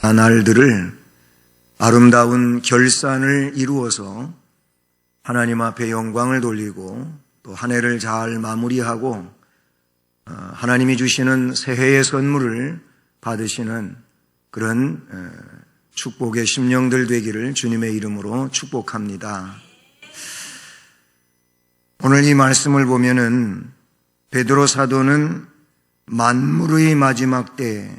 날들을 아름다운 결산을 이루어서 하나님 앞에 영광을 돌리고 또 한 해를 잘 마무리하고 하나님이 주시는 새해의 선물을 받으시는 그런 축복의 심령들 되기를 주님의 이름으로 축복합니다. 오늘 이 말씀을 보면은 베드로 사도는 만물의 마지막 때,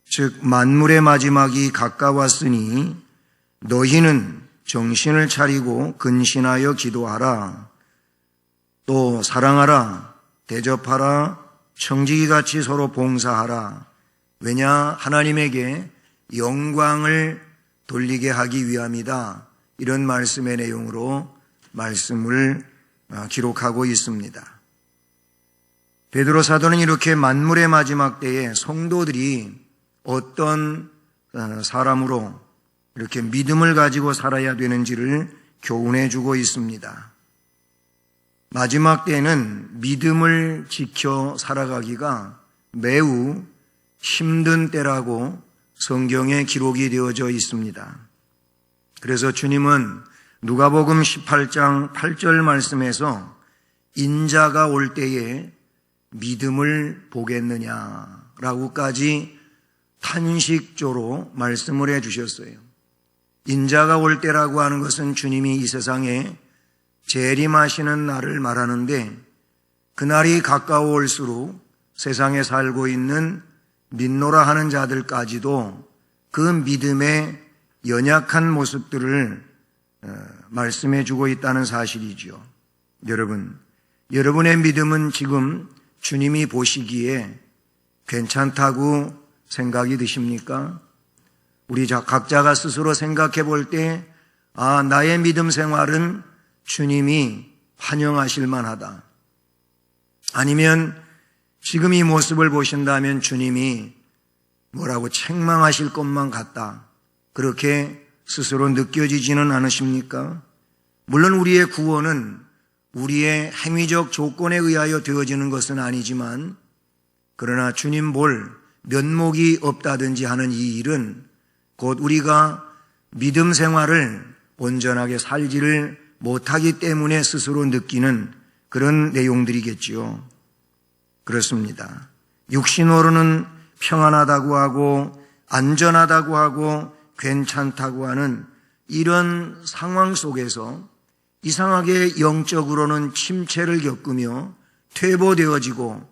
즉 만물의 마지막이 가까웠으니 너희는 정신을 차리고 근신하여 기도하라. 또 사랑하라, 대접하라, 청지기같이 서로 봉사하라. 왜냐? 하나님에게 영광을 돌리게 하기 위함이다. 이런 말씀의 내용으로 말씀을 기록하고 있습니다. 베드로 사도는 이렇게 만물의 마지막 때에 성도들이 어떤 사람으로 이렇게 믿음을 가지고 살아야 되는지를 교훈해 주고 있습니다. 마지막 때에는 믿음을 지켜 살아가기가 매우 힘든 때라고 성경에 기록이 되어져 있습니다. 그래서 주님은 누가복음 18장 8절 말씀에서 인자가 올 때에 믿음을 보겠느냐라고까지 탄식조로 말씀을 해 주셨어요. 인자가 올 때라고 하는 것은 주님이 이 세상에 재림하시는 날을 말하는데, 그날이 가까워올수록 세상에 살고 있는 믿노라 하는 자들까지도 그 믿음의 연약한 모습들을 말씀해 주고 있다는 사실이죠. 여러분의 믿음은 지금 주님이 보시기에 괜찮다고 생각이 드십니까? 우리 각자가 스스로 생각해 볼 때, 나의 믿음 생활은 주님이 환영하실 만하다. 아니면 지금 이 모습을 보신다면 주님이 뭐라고 책망하실 것만 같다. 그렇게 스스로 느껴지지는 않으십니까? 물론 우리의 구원은 우리의 행위적 조건에 의하여 되어지는 것은 아니지만, 그러나 주님 볼 면목이 없다든지 하는 이 일은 곧 우리가 믿음 생활을 온전하게 살지를 못하기 때문에 스스로 느끼는 그런 내용들이겠지요. 그렇습니다. 육신으로는 평안하다고 하고 안전하다고 하고 괜찮다고 하는 이런 상황 속에서 이상하게 영적으로는 침체를 겪으며 퇴보되어지고,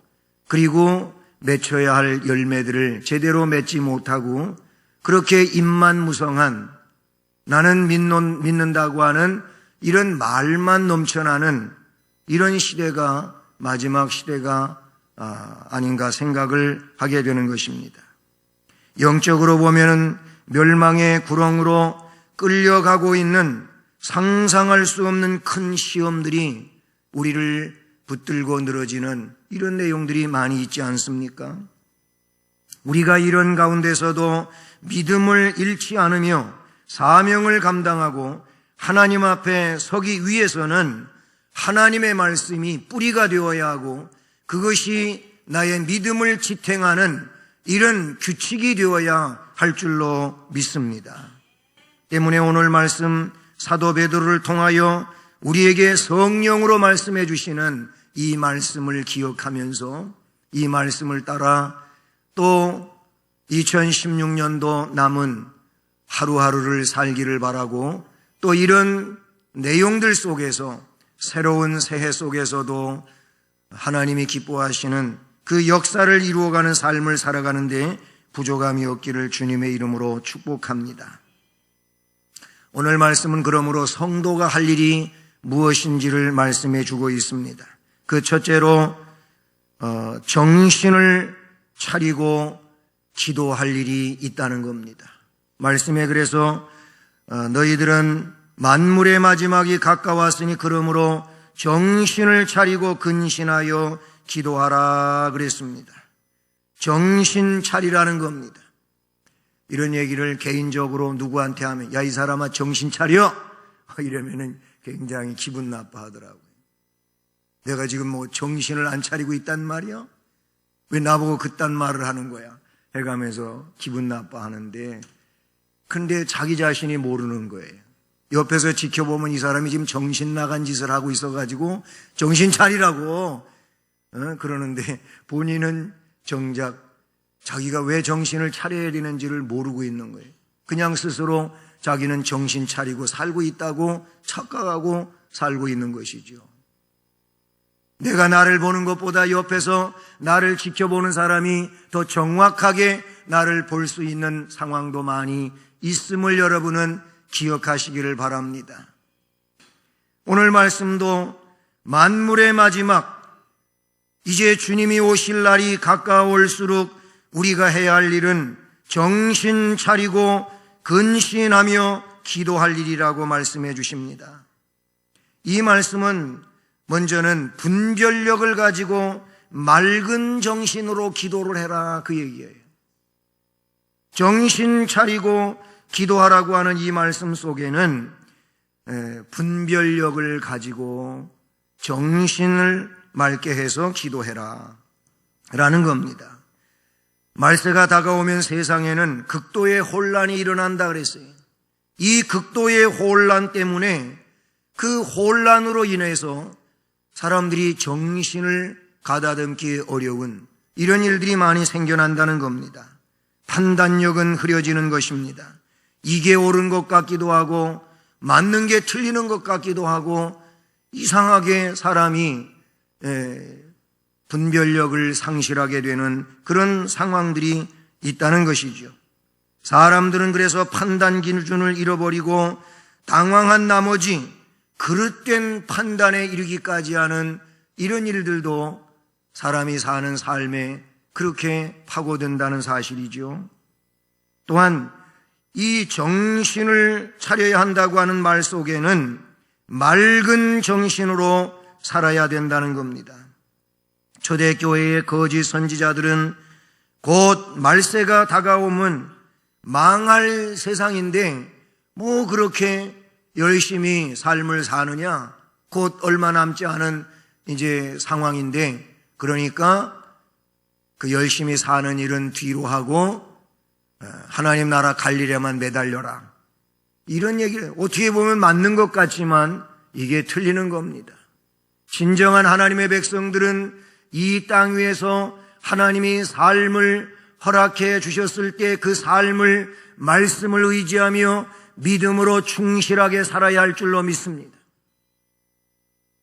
그리고 맺혀야 할 열매들을 제대로 맺지 못하고 그렇게 입만 나는 믿는다고 하는 이런 말만 넘쳐나는 이런 시대가 마지막 시대가 아닌가 생각을 하게 되는 것입니다. 영적으로 보면은 멸망의 구렁으로 끌려가고 있는 상상할 수 없는 큰 시험들이 우리를 붙들고 늘어지는 이런 내용들이 많이 있지 않습니까? 우리가 이런 가운데서도 믿음을 잃지 않으며 사명을 감당하고 하나님 앞에 서기 위해서는 하나님의 말씀이 뿌리가 되어야 하고, 그것이 나의 믿음을 지탱하는 이런 규칙이 되어야 할 줄로 믿습니다. 때문에 오늘 말씀 사도 베드로를 통하여 우리에게 성령으로 말씀해 주시는 이 말씀을 기억하면서 이 말씀을 따라 또 2016년도 남은 하루하루를 살기를 바라고, 또 이런 내용들 속에서 새로운 새해 속에서도 하나님이 기뻐하시는 그 역사를 이루어가는 삶을 살아가는데 부족함이 없기를 주님의 이름으로 축복합니다. 오늘 말씀은 그러므로 성도가 할 일이 무엇인지를 말씀해 주고 있습니다. 그 첫째로 정신을 차리고 기도할 일이 있다는 겁니다. 말씀에 그래서 너희들은 만물의 마지막이 가까웠으니 그러므로 정신을 차리고 근신하여 기도하라 그랬습니다. 정신 차리라는 겁니다. 이런 얘기를 개인적으로 누구한테 하면, 야, 이 사람아 정신 차려! 이러면은 굉장히 기분 나빠하더라고요. 내가 지금 뭐 정신을 안 차리고 있단 말이야? 왜 나보고 그딴 말을 하는 거야? 해가면서 기분 나빠하는데, 근데 자기 자신이 모르는 거예요. 옆에서 지켜보면 이 사람이 지금 정신 나간 짓을 하고 있어가지고 정신 차리라고 그러는데 본인은 정작 자기가 왜 정신을 차려야 되는지를 모르고 있는 거예요. 그냥 스스로 자기는 정신 차리고 살고 있다고 착각하고 살고 있는 것이죠. 내가 나를 보는 것보다 옆에서 나를 지켜보는 사람이 더 정확하게 나를 볼 수 있는 상황도 많이 있음을 여러분은 기억하시기를 바랍니다. 오늘 말씀도 만물의 마지막, 이제 주님이 오실 날이 가까울수록 우리가 해야 할 일은 정신 차리고 근신하며 기도할 일이라고 말씀해 주십니다. 이 말씀은 먼저는 분별력을 가지고 맑은 정신으로 기도를 해라, 그 얘기예요. 정신 차리고 기도하라고 하는 이 말씀 속에는 분별력을 가지고 정신을 맑게 해서 기도해라 라는 겁니다. 말세가 다가오면 세상에는 극도의 혼란이 일어난다 그랬어요. 이 극도의 혼란 때문에 그 혼란으로 인해서 사람들이 정신을 가다듬기 어려운 이런 일들이 많이 생겨난다는 겁니다. 판단력은 흐려지는 것입니다. 이게 옳은 것 같기도 하고 맞는 게 틀리는 것 같기도 하고 이상하게 사람이 분별력을 상실하게 되는 그런 상황들이 있다는 것이죠. 사람들은 그래서 판단 기준을 잃어버리고 당황한 나머지 그릇된 판단에 이르기까지 하는 이런 일들도 사람이 사는 삶에 그렇게 파고든다는 사실이죠. 또한 이 정신을 차려야 한다고 하는 말 속에는 맑은 정신으로 살아야 된다는 겁니다. 초대교회의 거짓 선지자들은 곧 말세가 다가오면 망할 세상인데 뭐 그렇게 열심히 삶을 사느냐, 곧 얼마 남지 않은 이제 상황인데 그러니까 그 열심히 사는 일은 뒤로 하고 하나님 나라 갈 일에만 매달려라, 이런 얘기를 어떻게 보면 맞는 것 같지만 이게 틀리는 겁니다. 진정한 하나님의 백성들은 이 땅 위에서 하나님이 삶을 허락해 주셨을 때 그 삶을 말씀을 의지하며 믿음으로 충실하게 살아야 할 줄로 믿습니다.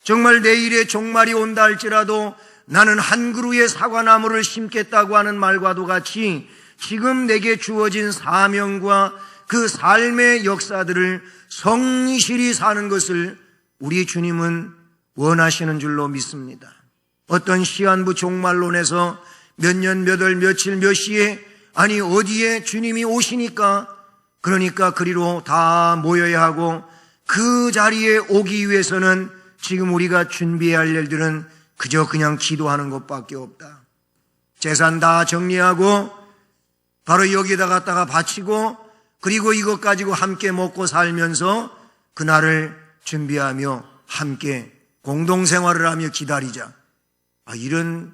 정말 내일에 종말이 온다 할지라도 나는 한 그루의 사과나무를 심겠다고 하는 말과도 같이 지금 내게 주어진 사명과 그 삶의 역사들을 성실히 사는 것을 우리 주님은 원하시는 줄로 믿습니다. 어떤 시한부 종말론에서 몇 년, 몇 월, 며칠, 몇 시에 아니 어디에 주님이 오시니까 그러니까 그리로 다 모여야 하고 그 자리에 오기 위해서는 지금 우리가 준비해야 할 일들은 그저 그냥 기도하는 것밖에 없다. 재산 다 정리하고 바로 여기다 갖다가 바치고 그리고 이것 가지고 함께 먹고 살면서 그날을 준비하며 함께 공동생활을 하며 기다리자. 이런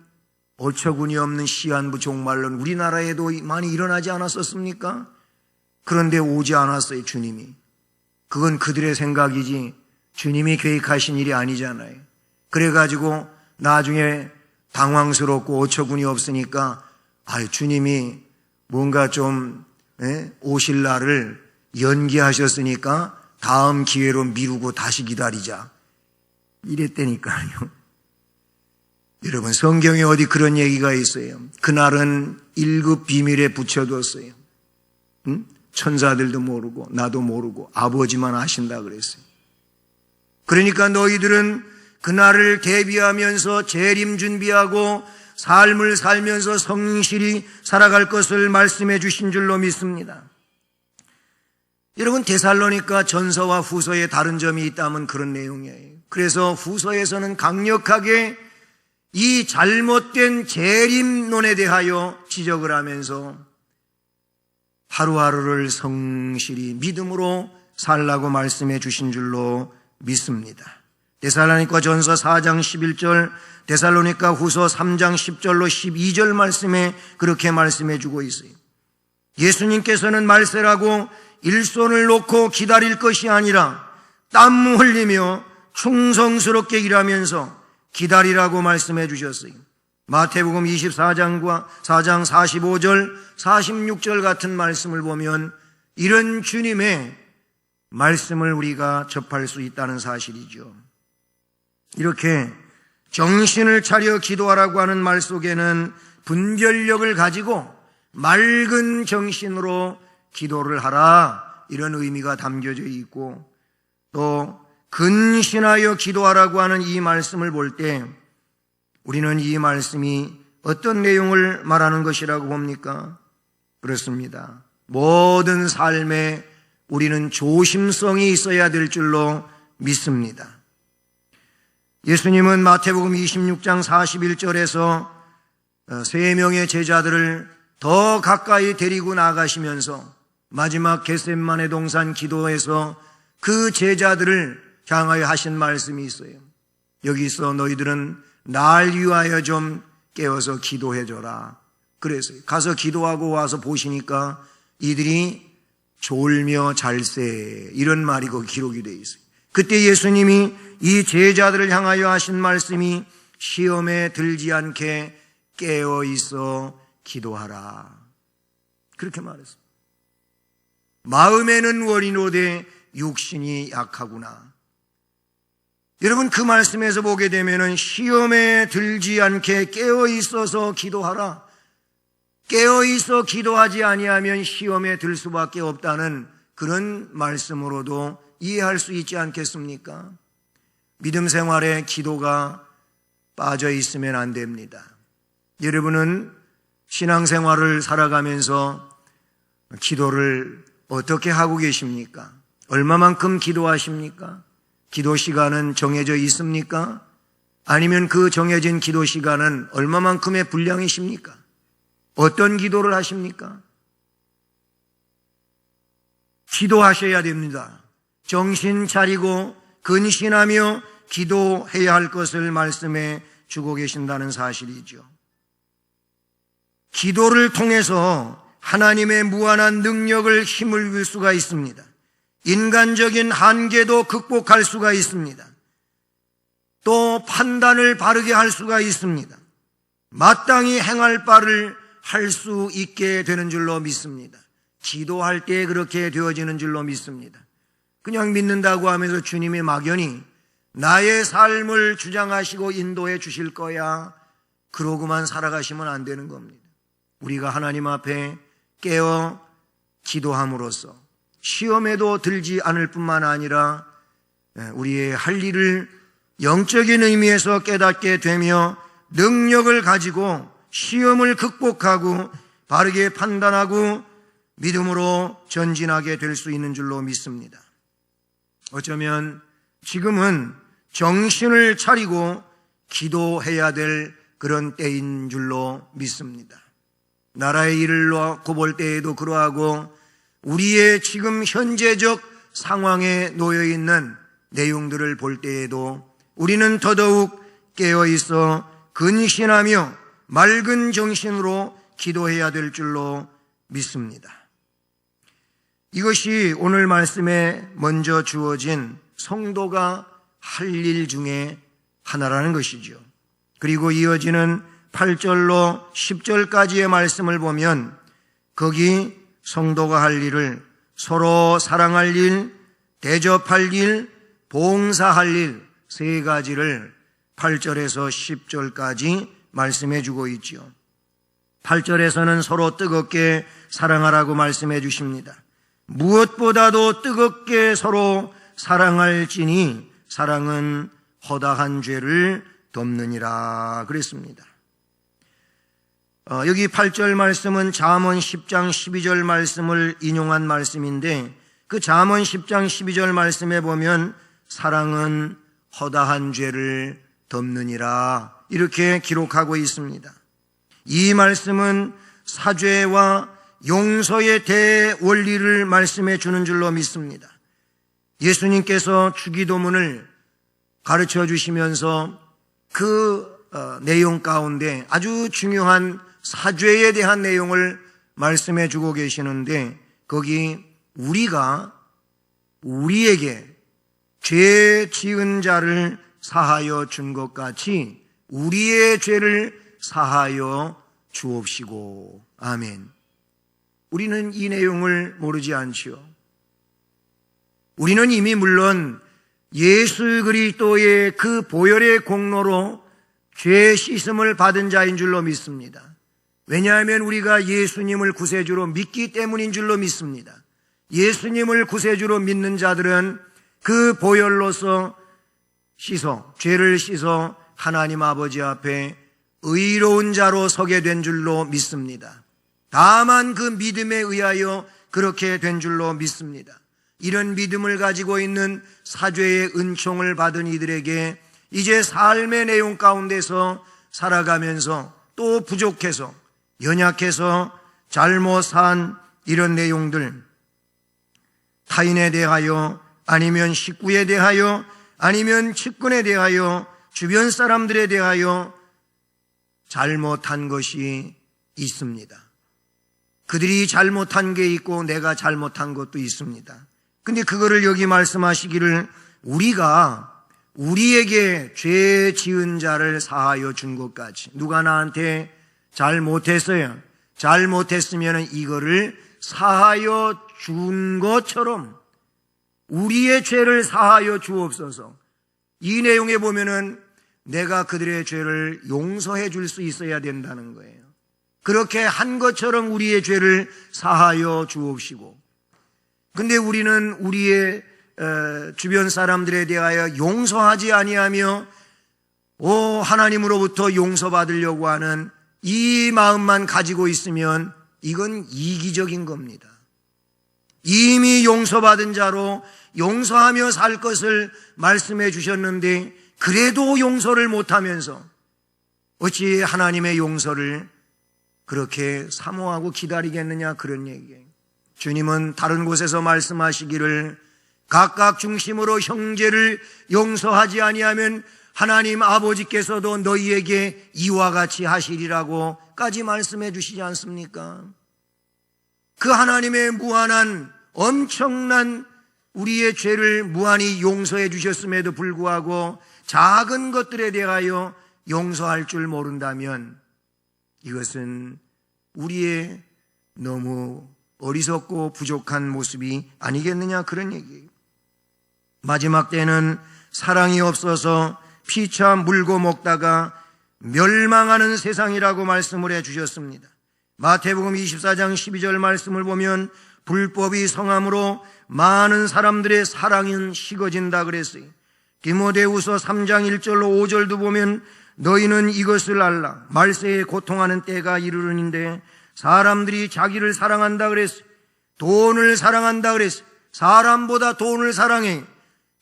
어처구니 없는 시한부 종말론 우리나라에도 많이 일어나지 않았었습니까? 그런데 오지 않았어요, 주님이. 그건 그들의 생각이지 주님이 계획하신 일이 아니잖아요. 그래가지고 나중에 당황스럽고 어처구니 없으니까 주님이 뭔가 좀 오실 날을 연기하셨으니까 다음 기회로 미루고 다시 기다리자, 이랬다니까요. 여러분, 성경에 어디 그런 얘기가 있어요. 그날은 1급 비밀에 붙여뒀어요. 천사들도 모르고 나도 모르고 아버지만 아신다 그랬어요. 그러니까 너희들은 그날을 대비하면서 재림 준비하고 삶을 살면서 성실히 살아갈 것을 말씀해 주신 줄로 믿습니다. 여러분, 데살로니가 전서와 후서에 다른 점이 있다면 그런 내용이에요. 그래서 후서에서는 강력하게 이 잘못된 재림론에 대하여 지적을 하면서 하루하루를 성실히 믿음으로 살라고 말씀해 주신 줄로 믿습니다. 데살로니가 전서 4장 11절, 데살로니가 후서 3장 10절로 12절 말씀에 그렇게 말씀해 주고 있어요. 예수님께서는 말세라고 일손을 놓고 기다릴 것이 아니라 땀 흘리며 충성스럽게 일하면서 기다리라고 말씀해 주셨어요. 마태복음 24장 45절, 46절 같은 말씀을 보면 이런 주님의 말씀을 우리가 접할 수 있다는 사실이죠. 이렇게 정신을 차려 기도하라고 하는 말 속에는 분별력을 가지고 맑은 정신으로 기도를 하라, 이런 의미가 담겨져 있고, 또 근신하여 기도하라고 하는 이 말씀을 볼 때 우리는 이 말씀이 어떤 내용을 말하는 것이라고 봅니까? 그렇습니다. 모든 삶에 우리는 조심성이 있어야 될 줄로 믿습니다. 예수님은 마태복음 26장 41절에서 3명의 제자들을 더 가까이 데리고 나가시면서 마지막 겟세마네 동산 기도에서 그 제자들을 향하여 하신 말씀이 있어요. 여기서 너희들은 날 위하여 좀 깨워서 기도해줘라. 그래서 가서 기도하고 와서 보시니까 이들이 졸며 잘세, 이런 말이 거기 기록이 되어 있어요. 그때 예수님이 이 제자들을 향하여 하신 말씀이 시험에 들지 않게 깨어 있어 기도하라, 그렇게 말했습니다. 마음에는 원이로되 육신이 약하구나. 여러분, 그 말씀에서 보게 되면은 시험에 들지 않게 깨어 있어서 기도하라. 깨어 있어 기도하지 아니하면 시험에 들 수밖에 없다는 그런 말씀으로도 이해할 수 있지 않겠습니까? 믿음 생활에 기도가 빠져 있으면 안 됩니다. 여러분은 신앙생활을 살아가면서 기도를 어떻게 하고 계십니까? 얼마만큼 기도하십니까? 기도 시간은 정해져 있습니까? 아니면 그 정해진 기도 시간은 얼마만큼의 분량이십니까? 어떤 기도를 하십니까? 기도하셔야 됩니다. 정신 차리고 근신하며 기도해야 할 것을 말씀해 주고 계신다는 사실이죠. 기도를 통해서 하나님의 무한한 능력을 힘을 줄 수가 있습니다. 인간적인 한계도 극복할 수가 있습니다. 또 판단을 바르게 할 수가 있습니다. 마땅히 행할 바를 할 수 있게 되는 줄로 믿습니다. 기도할 때 그렇게 되어지는 줄로 믿습니다. 그냥 믿는다고 하면서 주님이 막연히 나의 삶을 주장하시고 인도해 주실 거야, 그러고만 살아가시면 안 되는 겁니다. 우리가 하나님 앞에 깨어 기도함으로써 시험에도 들지 않을 뿐만 아니라 우리의 할 일을 영적인 의미에서 깨닫게 되며 능력을 가지고 시험을 극복하고 바르게 판단하고 믿음으로 전진하게 될 수 있는 줄로 믿습니다. 어쩌면 지금은 정신을 차리고 기도해야 될 그런 때인 줄로 믿습니다. 나라의 일을 놓고 볼 때에도 그러하고 우리의 지금 현재적 상황에 놓여있는 내용들을 볼 때에도 우리는 더더욱 깨어있어 근신하며 맑은 정신으로 기도해야 될 줄로 믿습니다. 이것이 오늘 말씀에 먼저 주어진 성도가 할 일 중에 하나라는 것이죠. 그리고 이어지는 8절로 10절까지의 말씀을 보면 거기 성도가 할 일을 서로 사랑할 일, 대접할 일, 봉사할 일, 3가지를 8절에서 10절까지 말씀해 주고 있죠. 8절에서는 서로 뜨겁게 사랑하라고 말씀해 주십니다. 무엇보다도 뜨겁게 서로 사랑할지니 사랑은 허다한 죄를 덮느니라 그랬습니다. 여기 8절 말씀은 잠언 10장 12절 말씀을 인용한 말씀인데 그 잠언 10장 12절 말씀에 보면 사랑은 허다한 죄를 덮느니라 이렇게 기록하고 있습니다. 이 말씀은 사죄와 용서의 대원리를 말씀해 주는 줄로 믿습니다. 예수님께서 주기도문을 가르쳐 주시면서 그 내용 가운데 아주 중요한 사죄에 대한 내용을 말씀해 주고 계시는데 거기 우리가 우리에게 죄 지은 자를 사하여 준 것 같이 우리의 죄를 사하여 주옵시고. 아멘. 우리는 이 내용을 모르지 않지요. 우리는 이미 물론 예수 그리스도의 그 보혈의 공로로 죄 씻음을 받은 자인 줄로 믿습니다. 왜냐하면 우리가 예수님을 구세주로 믿기 때문인 줄로 믿습니다. 예수님을 구세주로 믿는 자들은 그 보혈로서 죄를 씻어 하나님 아버지 앞에 의로운 자로 서게 된 줄로 믿습니다. 다만 그 믿음에 의하여 그렇게 된 줄로 믿습니다. 이런 믿음을 가지고 있는 사죄의 은총을 받은 이들에게 이제 삶의 내용 가운데서 살아가면서 또 부족해서 연약해서 잘못 산 이런 내용들, 타인에 대하여 아니면 식구에 대하여 아니면 측근에 대하여 주변 사람들에 대하여 잘못한 것이 있습니다. 그들이 잘못한 게 있고 내가 잘못한 것도 있습니다. 근데 그거를 여기 말씀하시기를 우리가 우리에게 죄 지은 자를 사하여 준 것까지, 누가 나한테 잘못했어요. 잘못했으면 이거를 사하여 준 것처럼 우리의 죄를 사하여 주옵소서. 이 내용에 보면은 내가 그들의 죄를 용서해 줄 수 있어야 된다는 거예요. 그렇게 한 것처럼 우리의 죄를 사하여 주옵시고. 근데 우리는 우리의 주변 사람들에 대하여 용서하지 아니하며 하나님으로부터 용서받으려고 하는 이 마음만 가지고 있으면 이건 이기적인 겁니다. 이미 용서받은 자로 용서하며 살 것을 말씀해 주셨는데 그래도 용서를 못하면서 어찌 하나님의 용서를 그렇게 사모하고 기다리겠느냐, 그런 얘기예요. 주님은 다른 곳에서 말씀하시기를 각각 중심으로 형제를 용서하지 아니하면 하나님 아버지께서도 너희에게 이와 같이 하시리라고까지 말씀해 주시지 않습니까? 그 하나님의 무한한 엄청난 우리의 죄를 무한히 용서해 주셨음에도 불구하고 작은 것들에 대하여 용서할 줄 모른다면 이것은 우리의 너무 어리석고 부족한 모습이 아니겠느냐, 그런 얘기예요. 마지막 때는 사랑이 없어서 피차 물고 먹다가 멸망하는 세상이라고 말씀을 해 주셨습니다. 마태복음 24장 12절 말씀을 보면 불법이 성함으로 많은 사람들의 사랑은 식어진다 그랬어요. 디모데후서 3장 1절로 5절도 보면 너희는 이것을 알라. 말세에 고통하는 때가 이르르는데 사람들이 자기를 사랑한다 그랬어요. 돈을 사랑한다 그랬어요. 사람보다 돈을 사랑해.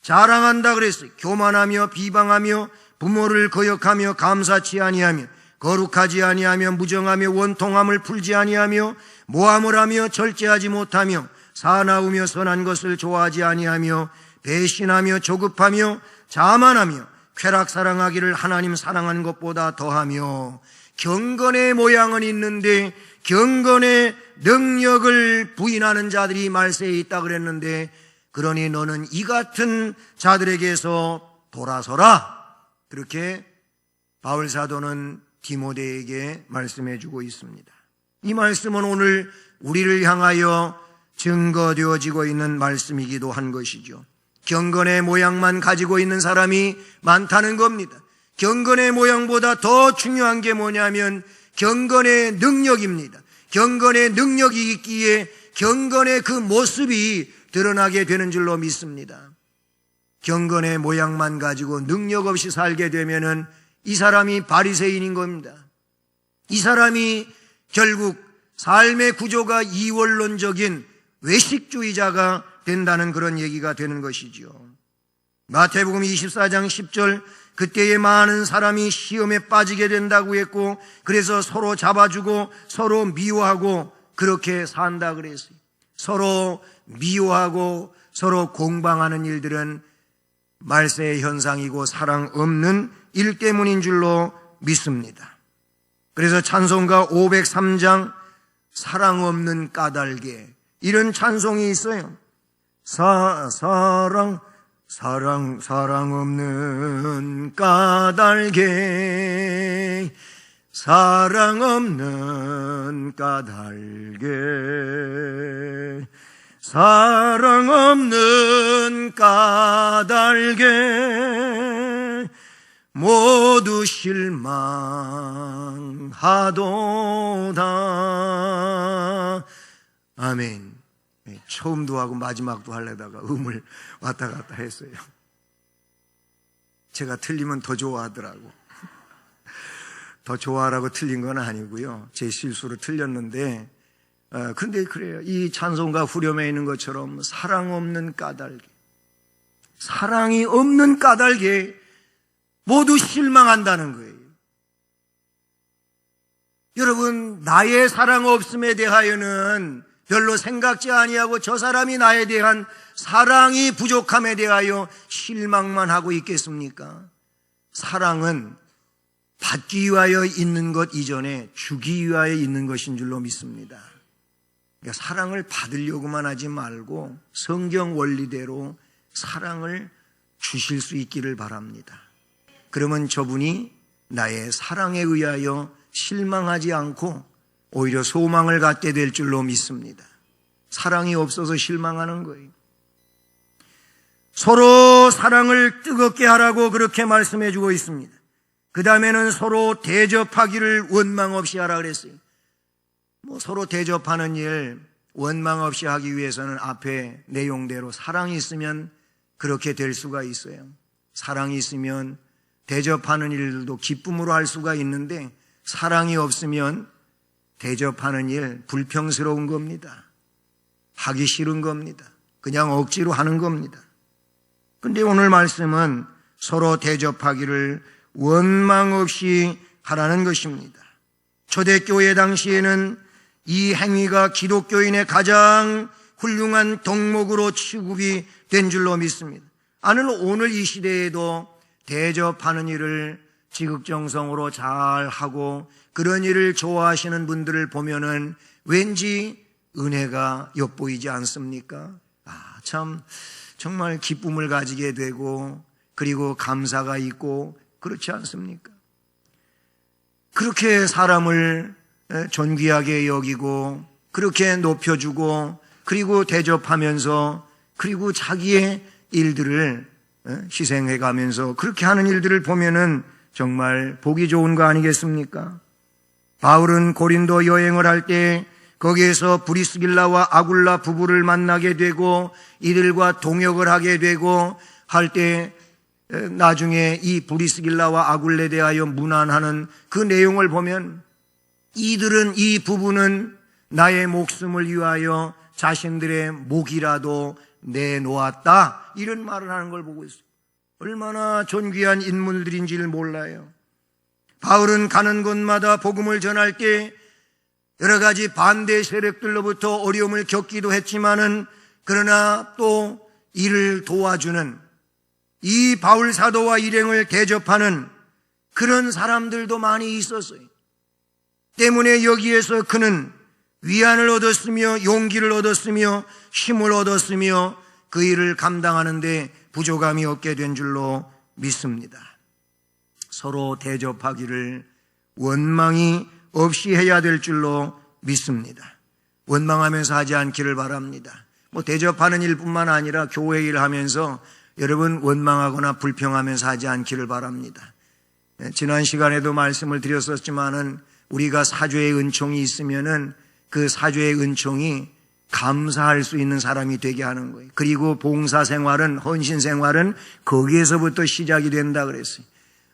자랑한다 그랬어요. 교만하며 비방하며 부모를 거역하며 감사치 아니하며 거룩하지 아니하며 무정하며 원통함을 풀지 아니하며 모함을 하며 절제하지 못하며 사나우며 선한 것을 좋아하지 아니하며 배신하며 조급하며 자만하며 쾌락 사랑하기를 하나님 사랑하는 것보다 더하며 경건의 모양은 있는데 경건의 능력을 부인하는 자들이 말세에 있다 그랬는데 그러니 너는 이 같은 자들에게서 돌아서라. 그렇게 바울 사도는 디모데에게 말씀해 주고 있습니다. 이 말씀은 오늘 우리를 향하여 증거되어지고 있는 말씀이기도 한 것이죠. 경건의 모양만 가지고 있는 사람이 많다는 겁니다. 경건의 모양보다 더 중요한 게 뭐냐면 경건의 능력입니다. 경건의 능력이 있기에 경건의 그 모습이 드러나게 되는 줄로 믿습니다. 경건의 모양만 가지고 능력 없이 살게 되면은 이 사람이 바리새인인 겁니다. 이 사람이 결국 삶의 구조가 이원론적인 외식주의자가 된다는 그런 얘기가 되는 것이죠. 마태복음 24장 10절 그때에 많은 사람이 시험에 빠지게 된다고 했고 그래서 서로 잡아주고 서로 미워하고 그렇게 산다 그랬어요. 서로 미워하고 서로 공방하는 일들은 말세의 현상이고 사랑 없는 일 때문인 줄로 믿습니다. 그래서 찬송가 503장 사랑 없는 까닭에 이런 찬송이 있어요. 사랑 없는 까닭에, 사랑 없는 까닭에, 사랑 없는 까닭에 모두 실망하도다. 아멘. 처음도 하고 마지막도 하려다가 음을 왔다 갔다 했어요. 제가 틀리면 더 좋아하더라고. 더 좋아하라고 틀린 건 아니고요. 제 실수로 틀렸는데, 근데 그래요. 이 찬송가 후렴에 있는 것처럼 사랑 없는 까닭에, 사랑이 없는 까닭에 모두 실망한다는 거예요. 여러분, 나의 사랑 없음에 대하여는 별로 생각지 아니하고 저 사람이 나에 대한 사랑이 부족함에 대하여 실망만 하고 있겠습니까? 사랑은 받기 위하여 있는 것 이전에 주기 위하여 있는 것인 줄로 믿습니다. 그러니까 사랑을 받으려고만 하지 말고 성경 원리대로 사랑을 주실 수 있기를 바랍니다. 그러면 저분이 나의 사랑에 의하여 실망하지 않고 오히려 소망을 갖게 될 줄로 믿습니다. 사랑이 없어서 실망하는 거예요. 서로 사랑을 뜨겁게 하라고 그렇게 말씀해 주고 있습니다. 그 다음에는 서로 대접하기를 원망 없이 하라 그랬어요. 서로 대접하는 일 원망 없이 하기 위해서는 앞에 내용대로 사랑이 있으면 그렇게 될 수가 있어요. 사랑이 있으면 대접하는 일들도 기쁨으로 할 수가 있는데, 사랑이 없으면 대접하는 일 불평스러운 겁니다. 하기 싫은 겁니다. 그냥 억지로 하는 겁니다. 근데 오늘 말씀은 서로 대접하기를 원망 없이 하라는 것입니다. 초대교회 당시에는 이 행위가 기독교인의 가장 훌륭한 덕목으로 취급이 된 줄로 믿습니다. 오늘 이 시대에도 대접하는 일을 지극정성으로 잘 하고 그런 일을 좋아하시는 분들을 보면은 왠지 은혜가 엿보이지 않습니까? 참 정말 기쁨을 가지게 되고 그리고 감사가 있고 그렇지 않습니까? 그렇게 사람을 존귀하게 여기고 그렇게 높여주고 그리고 대접하면서 그리고 자기의 일들을 희생해가면서 그렇게 하는 일들을 보면은 정말 보기 좋은 거 아니겠습니까? 바울은 고린도 여행을 할 때 거기에서 브리스길라와 아굴라 부부를 만나게 되고 이들과 동역을 하게 되고 할 때 나중에 이 브리스길라와 아굴레에 대하여 문안하는 그 내용을 보면 이 부부는 나의 목숨을 위하여 자신들의 목이라도 내놓았다, 이런 말을 하는 걸 보고 있어요. 얼마나 존귀한 인물들인지를 몰라요. 바울은 가는 곳마다 복음을 전할 때 여러 가지 반대 세력들로부터 어려움을 겪기도 했지만은 그러나 또 이를 도와주는 이 바울 사도와 일행을 대접하는 그런 사람들도 많이 있었어요. 때문에 여기에서 그는 위안을 얻었으며 용기를 얻었으며 힘을 얻었으며 그 일을 감당하는 데 부족함이 없게 된 줄로 믿습니다. 서로 대접하기를 원망이 없이 해야 될 줄로 믿습니다. 원망하면서 하지 않기를 바랍니다. 대접하는 일뿐만 아니라 교회 일을 하면서 여러분 원망하거나 불평하면서 하지 않기를 바랍니다. 지난 시간에도 말씀을 드렸었지만은 우리가 사죄의 은총이 있으면은 그 사죄의 은총이 감사할 수 있는 사람이 되게 하는 거예요. 그리고 봉사 생활은, 헌신 생활은 거기에서부터 시작이 된다 그랬어요.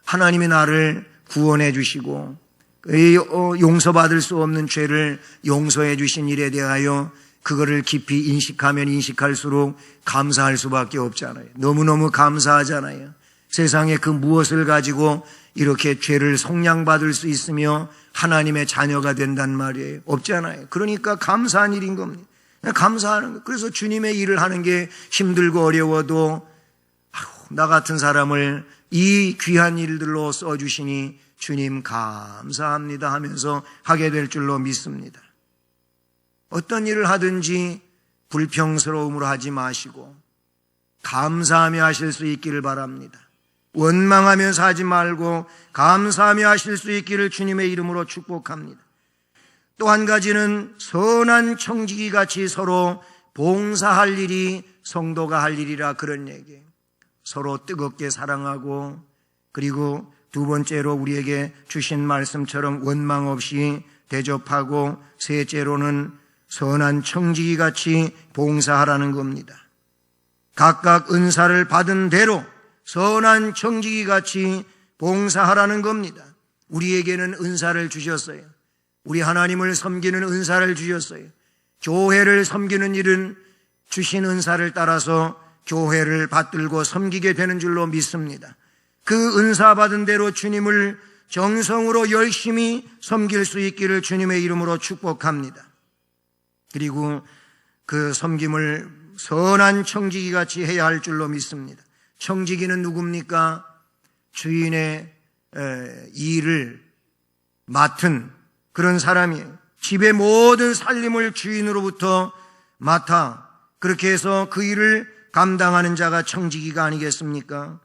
하나님이 나를 구원해 주시고 용서받을 수 없는 죄를 용서해 주신 일에 대하여 그거를 깊이 인식하면 인식할수록 감사할 수밖에 없잖아요. 너무너무 감사하잖아요. 세상에 그 무엇을 가지고 이렇게 죄를 속량받을 수 있으며 하나님의 자녀가 된단 말이에요. 없잖아요. 그러니까 감사한 일인 겁니다. 감사하는 거. 그래서 주님의 일을 하는 게 힘들고 어려워도 나 같은 사람을 이 귀한 일들로 써주시니 주님 감사합니다 하면서 하게 될 줄로 믿습니다. 어떤 일을 하든지 불평스러움으로 하지 마시고 감사하며 하실 수 있기를 바랍니다. 원망하면서 하지 말고 감사하며 하실 수 있기를 주님의 이름으로 축복합니다. 또 한 가지는 선한 청지기 같이 서로 봉사할 일이 성도가 할 일이라, 그런 얘기예요. 서로 뜨겁게 사랑하고, 그리고 두 번째로 우리에게 주신 말씀처럼 원망 없이 대접하고, 셋째로는 선한 청지기 같이 봉사하라는 겁니다. 각각 은사를 받은 대로 선한 청지기 같이 봉사하라는 겁니다. 우리에게는 은사를 주셨어요. 우리 하나님을 섬기는 은사를 주셨어요. 교회를 섬기는 일은 주신 은사를 따라서 교회를 받들고 섬기게 되는 줄로 믿습니다. 그 은사 받은 대로 주님을 정성으로 열심히 섬길 수 있기를 주님의 이름으로 축복합니다. 그리고 그 섬김을 선한 청지기 같이 해야 할 줄로 믿습니다. 청지기는 누굽니까? 주인의 일을 맡은 그런 사람이에요. 집의 모든 살림을 주인으로부터 맡아 그렇게 해서 그 일을 감당하는 자가 청지기가 아니겠습니까?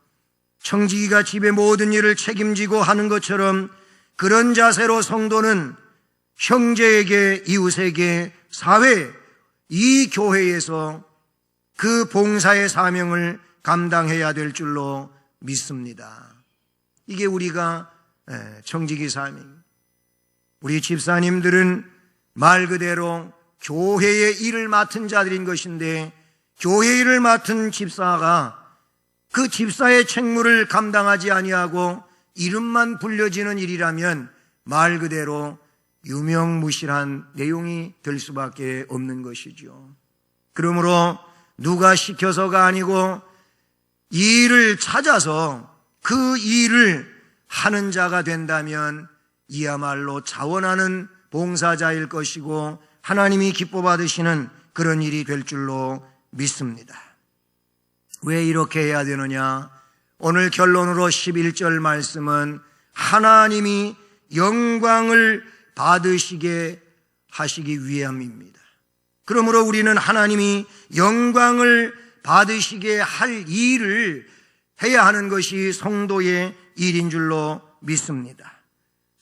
청지기가 집의 모든 일을 책임지고 하는 것처럼 그런 자세로 성도는 형제에게, 이웃에게, 사회, 이 교회에서 그 봉사의 사명을 감당해야 될 줄로 믿습니다. 이게 우리가 청지기 사명. 우리 집사님들은 말 그대로 교회의 일을 맡은 자들인 것인데, 교회 일을 맡은 집사가 그 집사의 책무를 감당하지 아니하고 이름만 불려지는 일이라면 말 그대로 유명무실한 내용이 될 수밖에 없는 것이죠. 그러므로 누가 시켜서가 아니고 이 일을 찾아서 그 일을 하는 자가 된다면 이야말로 자원하는 봉사자일 것이고 하나님이 기뻐 받으시는 그런 일이 될 줄로 믿습니다. 왜 이렇게 해야 되느냐? 오늘 결론으로 11절 말씀은 하나님이 영광을 받으시게 하시기 위함입니다. 그러므로 우리는 하나님이 영광을 받으시게 할 일을 해야 하는 것이 성도의 일인 줄로 믿습니다.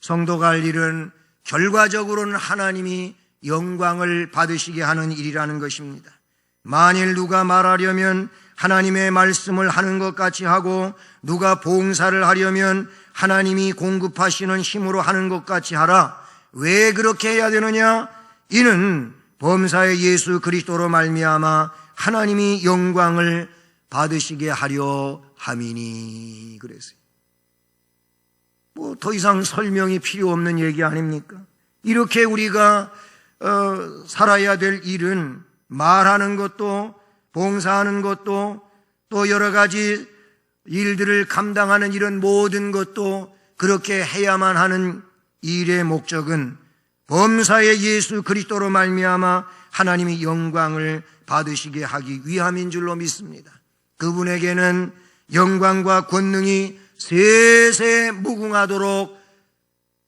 성도가 할 일은 결과적으로는 하나님이 영광을 받으시게 하는 일이라는 것입니다. 만일 누가 말하려면 하나님의 말씀을 하는 것 같이 하고, 누가 봉사를 하려면 하나님이 공급하시는 힘으로 하는 것 같이 하라. 왜 그렇게 해야 되느냐? 이는 범사의 예수 그리스도로 말미암아 하나님이 영광을 받으시게 하려 함이니. 그랬어요. 더 이상 설명이 필요 없는 얘기 아닙니까? 이렇게 우리가 살아야 될 일은 말하는 것도, 봉사하는 것도, 또 여러 가지 일들을 감당하는 이런 모든 것도 그렇게 해야만 하는 일의 목적은 범사의 예수 그리스도로 말미암아 하나님이 영광을 받으시게 하기 위함인 줄로 믿습니다. 그분에게는 영광과 권능이 세세 무궁하도록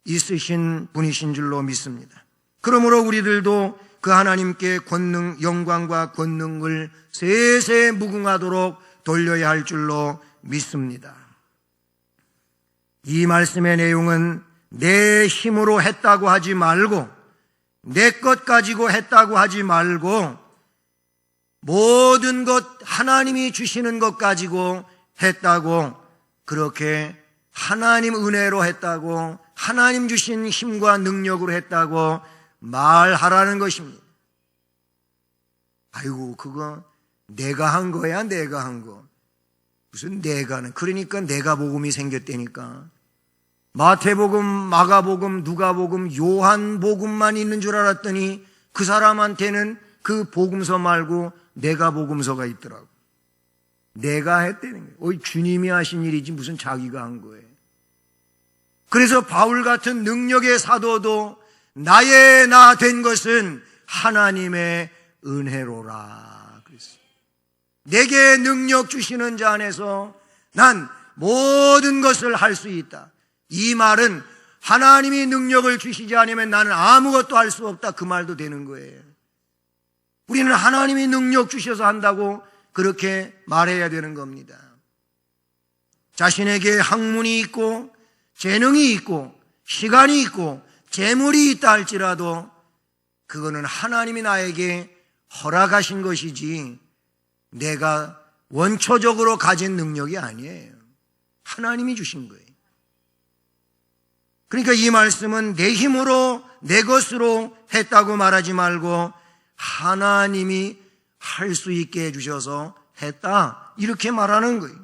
있으신 분이신 줄로 믿습니다. 그러므로 우리들도 그 하나님께 권능, 영광과 권능을 세세 무궁하도록 돌려야 할 줄로 믿습니다. 이 말씀의 내용은 내 힘으로 했다고 하지 말고, 내 것 가지고 했다고 하지 말고, 모든 것 하나님이 주시는 것 가지고 했다고, 그렇게 하나님 은혜로 했다고, 하나님 주신 힘과 능력으로 했다고 말하라는 것입니다. 아이고, 그거 내가 한 거야, 내가 한 거. 무슨 내가는, 그러니까 내가 복음이 생겼다니까. 마태복음, 마가복음, 누가복음, 요한복음만 있는 줄 알았더니 그 사람한테는 그 복음서 말고 내가 복음서가 있더라고. 내가 했다는 거예요. 주님이 하신 일이지 무슨 자기가 한 거예요. 그래서 바울 같은 능력의 사도도 나의 나 된 것은 하나님의 은혜로라 그랬어요. 내게 능력 주시는 자 안에서 난 모든 것을 할 수 있다. 이 말은 하나님이 능력을 주시지 않으면 나는 아무것도 할 수 없다, 그 말도 되는 거예요. 우리는 하나님이 능력 주셔서 한다고 그렇게 말해야 되는 겁니다. 자신에게 학문이 있고 재능이 있고 시간이 있고 재물이 있다 할지라도 그거는 하나님이 나에게 허락하신 것이지 내가 원초적으로 가진 능력이 아니에요. 하나님이 주신 거예요. 그러니까 이 말씀은 내 힘으로 내 것으로 했다고 말하지 말고 하나님이 할 수 있게 해주셔서 했다, 이렇게 말하는 거예요.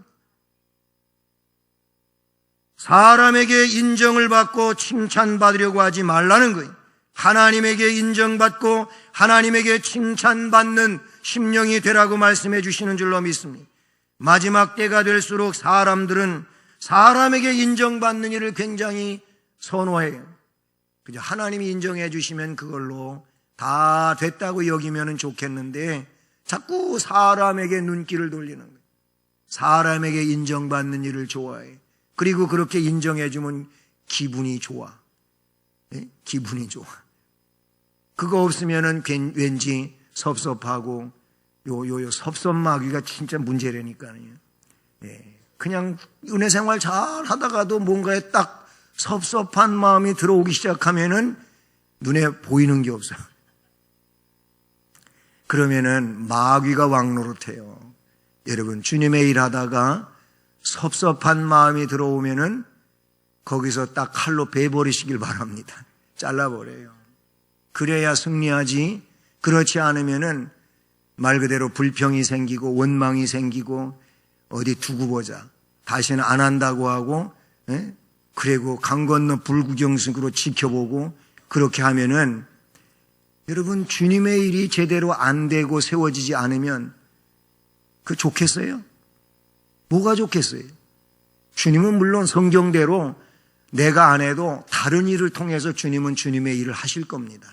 사람에게 인정을 받고 칭찬받으려고 하지 말라는 거예요. 하나님에게 인정받고 하나님에게 칭찬받는 심령이 되라고 말씀해 주시는 줄로 믿습니다. 마지막 때가 될수록 사람들은 사람에게 인정받는 일을 굉장히 선호해요. 그저 하나님이 인정해 주시면 그걸로 다 됐다고 여기면 좋겠는데 자꾸 사람에게 눈길을 돌리는 거예요. 사람에게 인정받는 일을 좋아해. 그리고 그렇게 인정해 주면 기분이 좋아. 네? 기분이 좋아. 그거 없으면은 왠지 섭섭하고 요 섭섭마귀가 진짜 문제라니까요. 예. 그냥 은혜 생활 잘 하다가도 뭔가에 딱 섭섭한 마음이 들어오기 시작하면은 눈에 보이는 게 없어요. 그러면은 마귀가 왕노릇해요. 여러분, 주님의 일 하다가 섭섭한 마음이 들어오면은 거기서 딱 칼로 베버리시길 바랍니다. 잘라버려요. 그래야 승리하지. 그렇지 않으면은 말 그대로 불평이 생기고 원망이 생기고 어디 두고 보자. 다시는 안 한다고 하고, 예? 그리고 강 건너 불구경식으로 지켜보고 그렇게 하면은 여러분, 주님의 일이 제대로 안 되고 세워지지 않으면 그 좋겠어요? 뭐가 좋겠어요? 주님은 물론 성경대로 내가 안 해도 다른 일을 통해서 주님은 주님의 일을 하실 겁니다.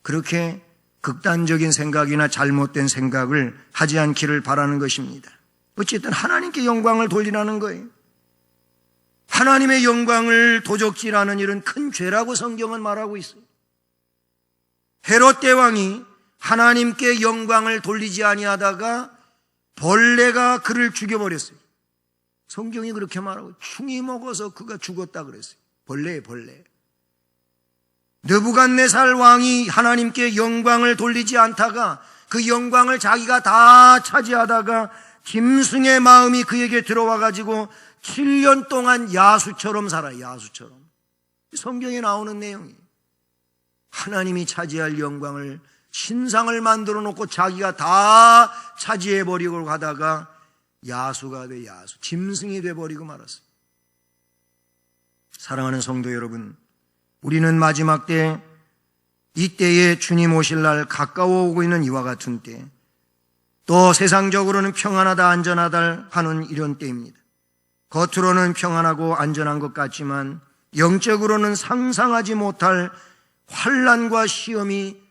그렇게 극단적인 생각이나 잘못된 생각을 하지 않기를 바라는 것입니다. 어쨌든 하나님께 영광을 돌리라는 거예요. 하나님의 영광을 도적질하는 일은 큰 죄라고 성경은 말하고 있어요. 헤롯 대왕이 하나님께 영광을 돌리지 아니하다가 벌레가 그를 죽여버렸어요. 성경이 그렇게 말하고 충이 먹어서 그가 죽었다 그랬어요. 벌레예요, 벌레. 느부갓네살 왕이 하나님께 영광을 돌리지 않다가 그 영광을 자기가 다 차지하다가 짐승의 마음이 그에게 들어와 가지고 7년 동안 야수처럼 살아요. 야수처럼. 성경에 나오는 내용이에요. 하나님이 차지할 영광을 신상을 만들어 놓고 자기가 다 차지해버리고 가다가 야수가 돼, 야수. 짐승이 돼버리고 말았어요. 사랑하는 성도 여러분, 우리는 마지막 때, 이때에 주님 오실 날 가까워 오고 있는 이와 같은 때, 또 세상적으로는 평안하다 안전하다 하는 이런 때입니다. 겉으로는 평안하고 안전한 것 같지만 영적으로는 상상하지 못할 환난과 시험이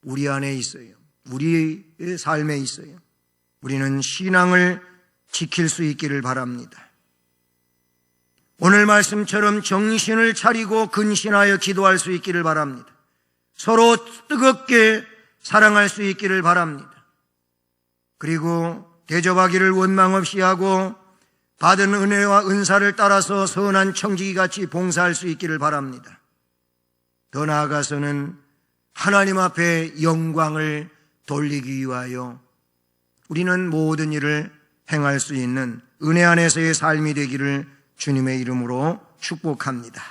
우리 안에 있어요. 우리의 삶에 있어요. 우리는 신앙을 지킬 수 있기를 바랍니다. 오늘 말씀처럼 정신을 차리고 근신하여 기도할 수 있기를 바랍니다. 서로 뜨겁게 사랑할 수 있기를 바랍니다. 그리고 대접하기를 원망 없이 하고 받은 은혜와 은사를 따라서 선한 청지기같이 봉사할 수 있기를 바랍니다. 더 나아가서는 하나님 앞에 영광을 돌리기 위하여 우리는 모든 일을 행할 수 있는 은혜 안에서의 삶이 되기를 주님의 이름으로 축복합니다.